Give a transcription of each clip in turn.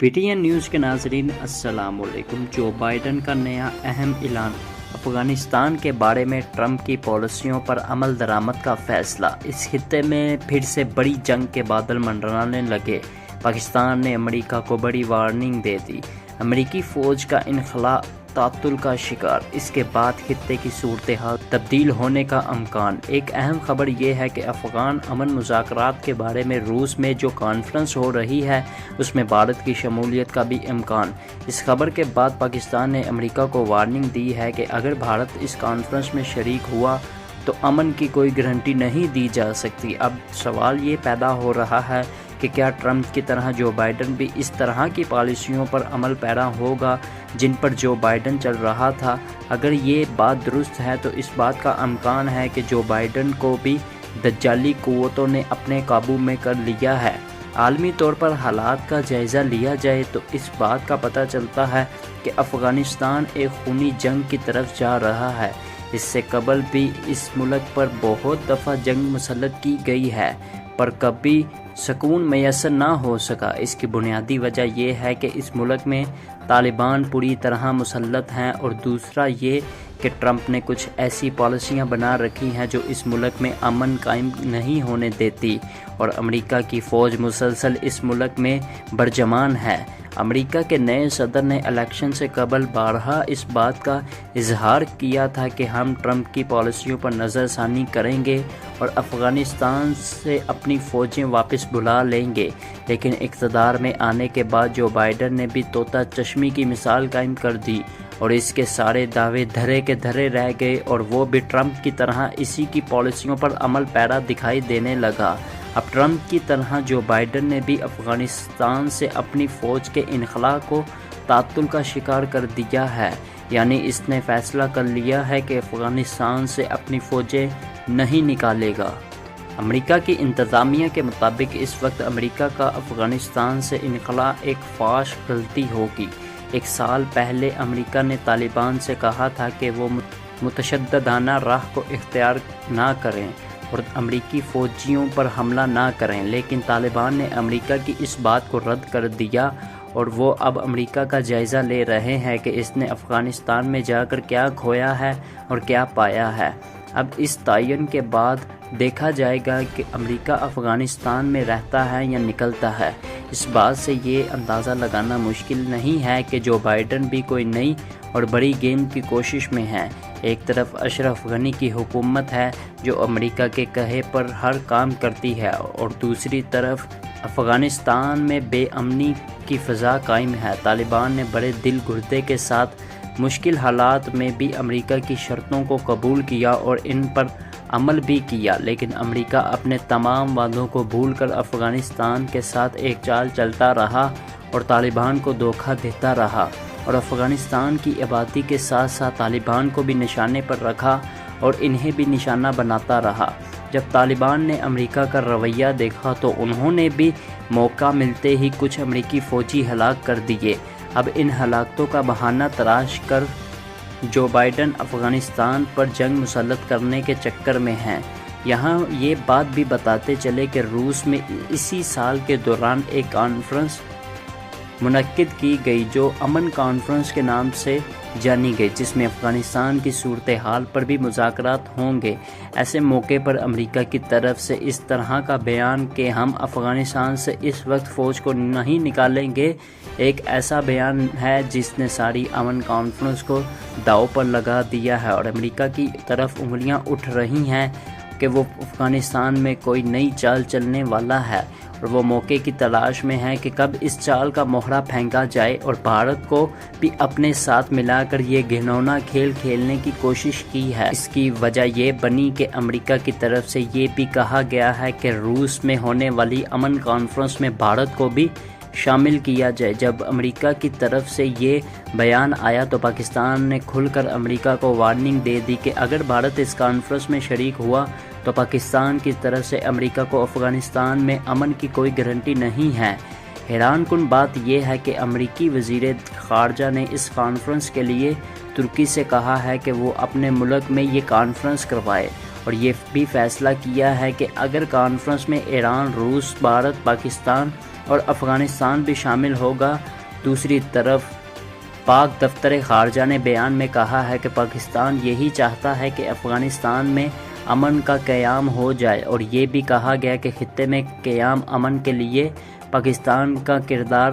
P T N news کے ناظرین السلام علیکم۔ جو بائیڈن کا نیا اہم اعلان، افغانستان کے بارے میں ٹرمپ کی پالیسیوں پر عمل درآمد کا فیصلہ۔ اس خطے میں پھر سے بڑی جنگ کے بادل منڈرانے لگے۔ پاکستان نے امریکہ کو بڑی وارننگ دے دی۔ امریکی فوج کا انخلا تعطل کا شکار۔ اس کے بعد خطے کی صورتحال تبدیل ہونے کا امکان۔ ایک اہم خبر یہ ہے کہ افغان امن مذاکرات کے بارے میں روس میں جو کانفرنس ہو رہی ہے اس میں بھارت کی شمولیت کا بھی امکان۔ اس خبر کے بعد پاکستان نے امریکہ کو وارننگ دی ہے کہ اگر بھارت اس کانفرنس میں شریک ہوا تو امن کی کوئی گارنٹی نہیں دی جا سکتی۔ اب سوال یہ پیدا ہو رہا ہے کہ کیا ٹرمپ کی طرح جو بائیڈن بھی اس طرح کی پالیسیوں پر عمل پیرا ہوگا جن پر جو بائیڈن چل رہا تھا؟ اگر یہ بات درست ہے تو اس بات کا امکان ہے کہ جو بائیڈن کو بھی دجالی قوتوں نے اپنے قابو میں کر لیا ہے۔ عالمی طور پر حالات کا جائزہ لیا جائے تو اس بات کا پتہ چلتا ہے کہ افغانستان ایک خونی جنگ کی طرف جا رہا ہے۔ اس سے قبل بھی اس ملک پر بہت دفعہ جنگ مسلط کی گئی ہے پر کبھی سکون میسر نہ ہو سکا۔ اس کی بنیادی وجہ یہ ہے کہ اس ملک میں طالبان پوری طرح مسلط ہیں اور دوسرا یہ کہ ٹرمپ نے کچھ ایسی پالیسیاں بنا رکھی ہیں جو اس ملک میں امن قائم نہیں ہونے دیتی اور امریکہ کی فوج مسلسل اس ملک میں برجمان ہے۔ امریکہ کے نئے صدر نے الیکشن سے قبل بارہا اس بات کا اظہار کیا تھا کہ ہم ٹرمپ کی پالیسیوں پر نظر ثانی کریں گے اور افغانستان سے اپنی فوجیں واپس بلا لیں گے، لیکن اقتدار میں آنے کے بعد جو بائیڈن نے بھی طوطا چشمی کی مثال قائم کر دی اور اس کے سارے دعوے دھرے کے دھرے رہ گئے اور وہ بھی ٹرمپ کی طرح اسی کی پالیسیوں پر عمل پیرا دکھائی دینے لگا۔ اب ٹرمپ کی طرح جو بائیڈن نے بھی افغانستان سے اپنی فوج کے انخلا کو تعطل کا شکار کر دیا ہے، یعنی اس نے فیصلہ کر لیا ہے کہ افغانستان سے اپنی فوجیں نہیں نکالے گا۔ امریکہ کی انتظامیہ کے مطابق اس وقت امریکہ کا افغانستان سے انخلا ایک فاش غلطی ہوگی۔ ایک سال پہلے امریکہ نے طالبان سے کہا تھا کہ وہ متشددانہ راہ کو اختیار نہ کریں اور امریکی فوجیوں پر حملہ نہ کریں، لیکن طالبان نے امریکہ کی اس بات کو رد کر دیا اور وہ اب امریکہ کا جائزہ لے رہے ہیں کہ اس نے افغانستان میں جا کر کیا کھویا ہے اور کیا پایا ہے۔ اب اس تعین کے بعد دیکھا جائے گا کہ امریکہ افغانستان میں رہتا ہے یا نکلتا ہے۔ اس بات سے یہ اندازہ لگانا مشکل نہیں ہے کہ جو بائیڈن بھی کوئی نئی اور بڑی گیم کی کوشش میں ہے۔ ایک طرف اشرف غنی کی حکومت ہے جو امریکہ کے کہے پر ہر کام کرتی ہے اور دوسری طرف افغانستان میں بے امنی کی فضا قائم ہے۔ طالبان نے بڑے دل گردے کے ساتھ مشکل حالات میں بھی امریکہ کی شرطوں کو قبول کیا اور ان پر عمل بھی کیا، لیکن امریکہ اپنے تمام وعدوں کو بھول کر افغانستان کے ساتھ ایک چال چلتا رہا اور طالبان کو دھوکہ دیتا رہا اور افغانستان کی آبادی کے ساتھ ساتھ طالبان کو بھی نشانے پر رکھا اور انہیں بھی نشانہ بناتا رہا۔ جب طالبان نے امریکہ کا رویہ دیکھا تو انہوں نے بھی موقع ملتے ہی کچھ امریکی فوجی ہلاک کر دیے۔ اب ان ہلاکتوں کا بہانہ تراش کر جو بائیڈن افغانستان پر جنگ مسلط کرنے کے چکر میں ہیں۔ یہاں یہ بات بھی بتاتے چلے کہ روس میں اسی سال کے دوران ایک کانفرنس منعقد کی گئی جو امن کانفرنس کے نام سے جانی گئی، جس میں افغانستان کی صورتحال پر بھی مذاکرات ہوں گے۔ ایسے موقع پر امریکہ کی طرف سے اس طرح کا بیان کہ ہم افغانستان سے اس وقت فوج کو نہیں نکالیں گے ایک ایسا بیان ہے جس نے ساری امن کانفرنس کو داؤ پر لگا دیا ہے اور امریکہ کی طرف انگلیاں اٹھ رہی ہیں کہ وہ افغانستان میں کوئی نئی چال چلنے والا ہے اور وہ موقع کی تلاش میں ہے کہ کب اس چال کا موہرا پھینکا جائے اور بھارت کو بھی اپنے ساتھ ملا کر یہ گھنونا کھیل کھیلنے کی کوشش کی ہے۔ اس کی وجہ یہ بنی کہ امریکہ کی طرف سے یہ بھی کہا گیا ہے کہ روس میں ہونے والی امن کانفرنس میں بھارت کو بھی شامل کیا جائے۔ جب امریکہ کی طرف سے یہ بیان آیا تو پاکستان نے کھل کر امریکہ کو وارننگ دے دی کہ اگر بھارت اس کانفرنس میں شریک ہوا تو پاکستان کی طرف سے امریکہ کو افغانستان میں امن کی کوئی گارنٹی نہیں ہے۔ حیران کن بات یہ ہے کہ امریکی وزیر خارجہ نے اس کانفرنس کے لیے ترکی سے کہا ہے کہ وہ اپنے ملک میں یہ کانفرنس کروائے اور یہ بھی فیصلہ کیا ہے کہ اگر کانفرنس میں ایران، روس، بھارت، پاکستان اور افغانستان بھی شامل ہوگا۔ دوسری طرف پاک دفتر خارجہ نے بیان میں کہا ہے کہ پاکستان یہی چاہتا ہے کہ افغانستان میں امن کا قیام ہو جائے، اور یہ بھی کہا گیا کہ خطے میں قیام امن کے لیے پاکستان کا کردار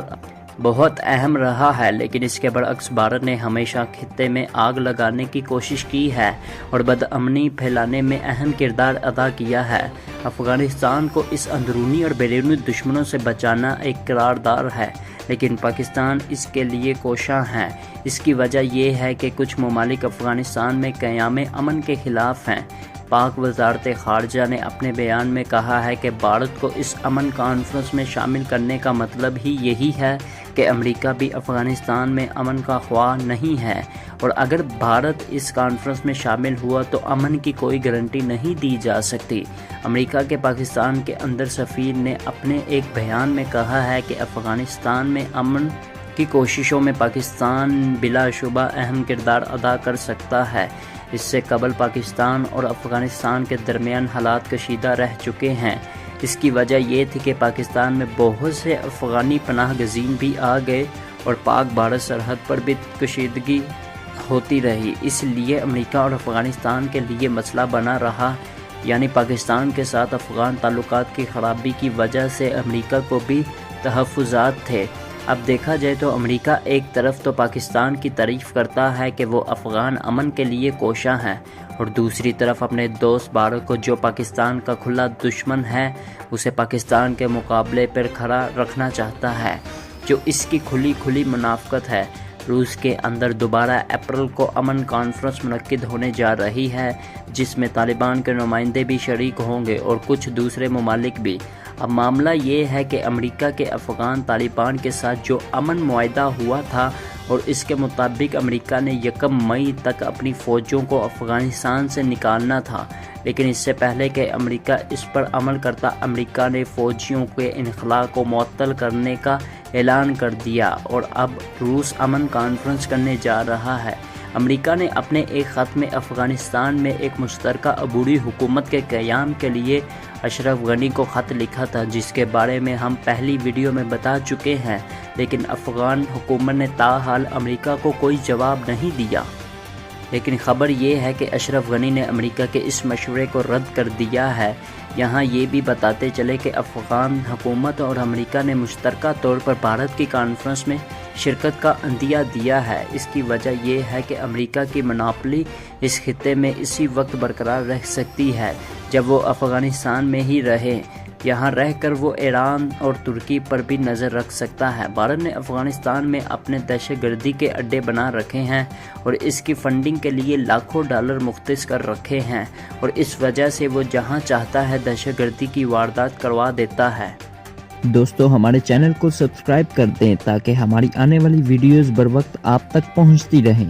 بہت اہم رہا ہے، لیکن اس کے برعکس بھارت نے ہمیشہ خطے میں آگ لگانے کی کوشش کی ہے اور بدامنی پھیلانے میں اہم کردار ادا کیا ہے۔ افغانستان کو اس اندرونی اور بیرونی دشمنوں سے بچانا ایک کردار ہے، لیکن پاکستان اس کے لیے کوشاں ہے۔ اس کی وجہ یہ ہے کہ کچھ ممالک افغانستان میں قیام امن کے خلاف ہیں۔ پاک وزارت خارجہ نے اپنے بیان میں کہا ہے کہ بھارت کو اس امن کانفرنس میں شامل کرنے کا مطلب ہی یہی ہے کہ امریکہ بھی افغانستان میں امن کا خواہ نہیں ہے، اور اگر بھارت اس کانفرنس میں شامل ہوا تو امن کی کوئی گارنٹی نہیں دی جا سکتی۔ امریکہ کے پاکستان کے اندر سفیر نے اپنے ایک بیان میں کہا ہے کہ افغانستان میں امن کی کوششوں میں پاکستان بلا شبہ اہم کردار ادا کر سکتا ہے۔ اس سے قبل پاکستان اور افغانستان کے درمیان حالات کشیدہ رہ چکے ہیں۔ اس کی وجہ یہ تھی کہ پاکستان میں بہت سے افغانی پناہ گزین بھی آ گئے اور پاک بھارت سرحد پر بھی کشیدگی ہوتی رہی۔ اس لیے امریکہ اور افغانستان کے لیے مسئلہ بنا رہا، یعنی پاکستان کے ساتھ افغان تعلقات کی خرابی کی وجہ سے امریکہ کو بھی تحفظات تھے۔ اب دیکھا جائے تو امریکہ ایک طرف تو پاکستان کی تعریف کرتا ہے کہ وہ افغان امن کے لیے کوشاں ہے، اور دوسری طرف اپنے دوست بھارت کو، جو پاکستان کا کھلا دشمن ہے، اسے پاکستان کے مقابلے پر کھڑا رکھنا چاہتا ہے، جو اس کی کھلی منافقت ہے۔ روس کے اندر دوبارہ اپریل کو امن کانفرنس منعقد ہونے جا رہی ہے، جس میں طالبان کے نمائندے بھی شریک ہوں گے اور کچھ دوسرے ممالک بھی۔ اب معاملہ یہ ہے کہ امریکہ کے افغان طالبان کے ساتھ جو امن معاہدہ ہوا تھا، اور اس کے مطابق امریکہ نے 1 مئی تک اپنی فوجوں کو افغانستان سے نکالنا تھا، لیکن اس سے پہلے کہ امریکہ اس پر عمل کرتا، امریکہ نے فوجیوں کے انخلاء کو معطل کرنے کا اعلان کر دیا، اور اب روس امن کانفرنس کرنے جا رہا ہے۔ امریکہ نے اپنے ایک خط میں افغانستان میں ایک مشترکہ عبوری حکومت کے قیام کے لیے اشرف غنی کو خط لکھا تھا، جس کے بارے میں ہم پہلی ویڈیو میں بتا چکے ہیں، لیکن افغان حکومت نے تاحال امریکہ کو کوئی جواب نہیں دیا۔ لیکن خبر یہ ہے کہ اشرف غنی نے امریکہ کے اس مشورے کو رد کر دیا ہے۔ یہاں یہ بھی بتاتے چلے کہ افغان حکومت اور امریکہ نے مشترکہ طور پر بھارت کی کانفرنس میں شرکت کا عندیہ دیا ہے۔ اس کی وجہ یہ ہے کہ امریکہ کی مناپلی اس خطے میں اسی وقت برقرار رہ سکتی ہے جب وہ افغانستان میں ہی رہے۔ یہاں رہ کر وہ ایران اور ترکی پر بھی نظر رکھ سکتا ہے۔ بھارت نے افغانستان میں اپنے دہشت گردی کے اڈے بنا رکھے ہیں اور اس کی فنڈنگ کے لیے لاکھوں ڈالر مختص کر رکھے ہیں، اور اس وجہ سے وہ جہاں چاہتا ہے دہشت گردی کی واردات کروا دیتا ہے۔ دوستو ہمارے چینل کو سبسکرائب کر دیں تاکہ ہماری آنے والی ویڈیوز بر وقت آپ تک پہنچتی رہیں۔